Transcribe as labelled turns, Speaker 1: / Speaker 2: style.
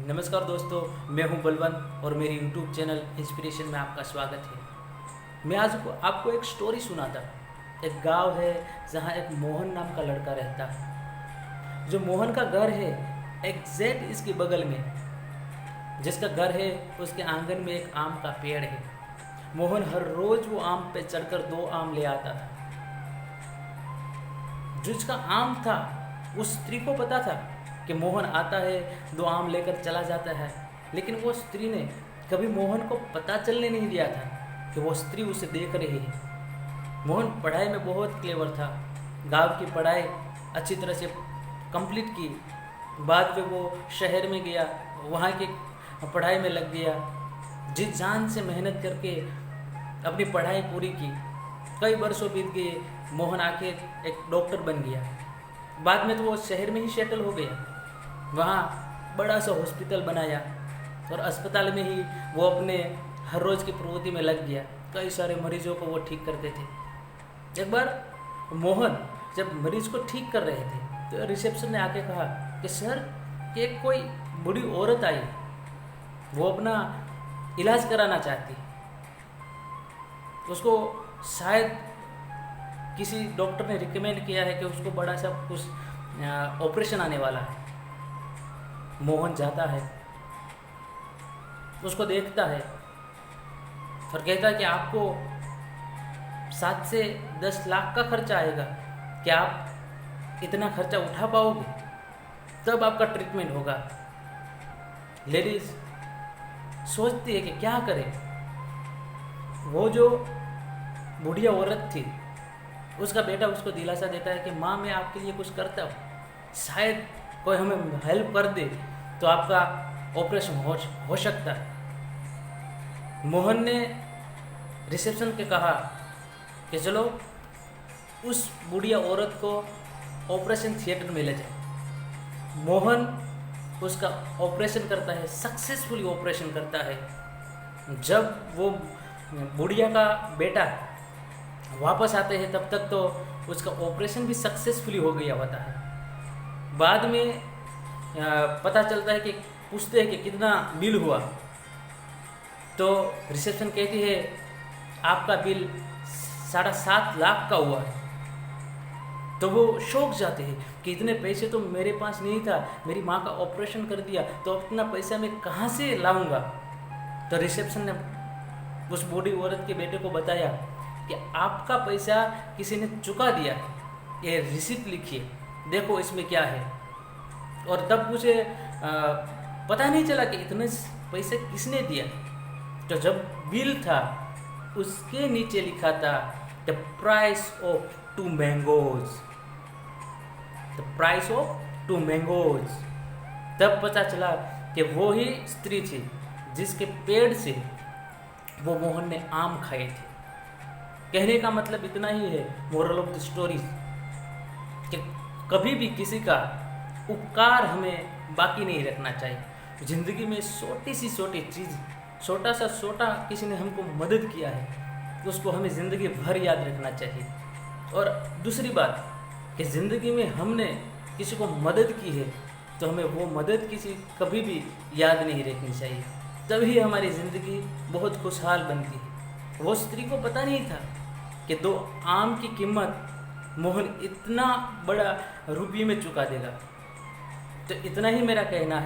Speaker 1: नमस्कार दोस्तों, मैं हूं बलवंत और मेरी यूट्यूब चैनल इंस्पिरेशन में आपका स्वागत है। मैं आज आपको एक स्टोरी सुनाता। एक गांव है जहां एक मोहन नाम का लड़का रहता है। जो मोहन का घर है एग्जैक्ट इसके बगल में, जिसका घर है उसके आंगन में एक आम का पेड़ है। मोहन हर रोज वो आम पे चढ़कर 2 आम ले आता था। जिसका आम था उस स्त्री को पता था कि मोहन आता है, 2 आम लेकर चला जाता है, लेकिन वो स्त्री ने कभी मोहन को पता चलने नहीं दिया था कि वो स्त्री उसे देख रही है। मोहन पढ़ाई में बहुत क्लेवर था। गांव की पढ़ाई अच्छी तरह से कंप्लीट की। बाद में वो शहर में गया, वहाँ की पढ़ाई में लग गया। जी जान से मेहनत करके अपनी पढ़ाई पूरी की। कई वर्षों बीत गए, मोहन आखिर एक डॉक्टर बन गया। बाद में तो वो शहर में ही सेटल हो गया। वहाँ बड़ा सा हॉस्पिटल बनाया और अस्पताल में ही वो अपने हर रोज़ की प्रवृत्ति में लग गया। कई सारे मरीजों को वो ठीक करते थे। एक बार मोहन जब मरीज को ठीक कर रहे थे तो रिसेप्शन ने आके कहा कि सर, कि कोई बूढ़ी औरत आई, वो अपना इलाज कराना चाहती है। उसको शायद किसी डॉक्टर ने रिकमेंड किया है कि उसको बड़ा सा कुछ ऑपरेशन आने वाला है। मोहन जाता है, उसको देखता है और कहता है कि आपको 7 से 10 लाख का खर्चा आएगा। क्या आप इतना खर्चा उठा पाओगे? तब आपका ट्रीटमेंट होगा। लेडीज सोचती है कि क्या करें। वो जो बुढ़िया औरत थी, उसका बेटा उसको दिलासा देता है कि माँ, मैं आपके लिए कुछ करता हूँ, शायद कोई हमें हेल्प कर दे तो आपका ऑपरेशन हो सकता है। मोहन ने रिसेप्शन के कहा कि चलो उस बुढ़िया औरत को ऑपरेशन थिएटर में ले जाए। मोहन उसका ऑपरेशन करता है, सक्सेसफुली ऑपरेशन करता है। जब वो बुढ़िया का बेटा वापस आते हैं तब तक तो उसका ऑपरेशन भी सक्सेसफुली हो गया होता है। बाद में पता चलता है कि पूछते हैं कि कितना बिल हुआ, तो रिसेप्शन कहती है आपका बिल 7.5 लाख का हुआ है। तो वो शौक जाते हैं कि इतने पैसे तो मेरे पास नहीं था, मेरी माँ का ऑपरेशन कर दिया, तो इतना पैसा मैं कहाँ से लाऊंगा। तो रिसेप्शन ने उस बूढ़ी औरत के बेटे को बताया कि आपका पैसा किसी ने चुका दिया है, ये रिसिप्ट लिखिए, देखो इसमें क्या है। और तब मुझे पता नहीं चला कि इतने पैसे किसने दिया। तो जब बिल था उसके नीचे लिखा था the price of 2 mangoes, the price of 2 mangoes. तब पता चला कि वो ही स्त्री थी जिसके पेड़ से वो मोहन ने आम खाए थे। कहने का मतलब इतना ही है, मोरल ऑफ द स्टोरी, कि कभी भी किसी का उपकार हमें बाकी नहीं रखना चाहिए। ज़िंदगी में छोटी सी छोटी चीज़, छोटा सा छोटा किसी ने हमको मदद किया है तो उसको हमें ज़िंदगी भर याद रखना चाहिए। और दूसरी बात कि ज़िंदगी में हमने किसी को मदद की है तो हमें वो मदद कभी भी याद नहीं रखनी चाहिए। तभी हमारी ज़िंदगी बहुत खुशहाल बनती है। वो स्त्री को पता नहीं था कि 2 आम की कीमत मोहन इतना बड़ा रुपये में चुका देगा। तो इतना ही मेरा कहना है।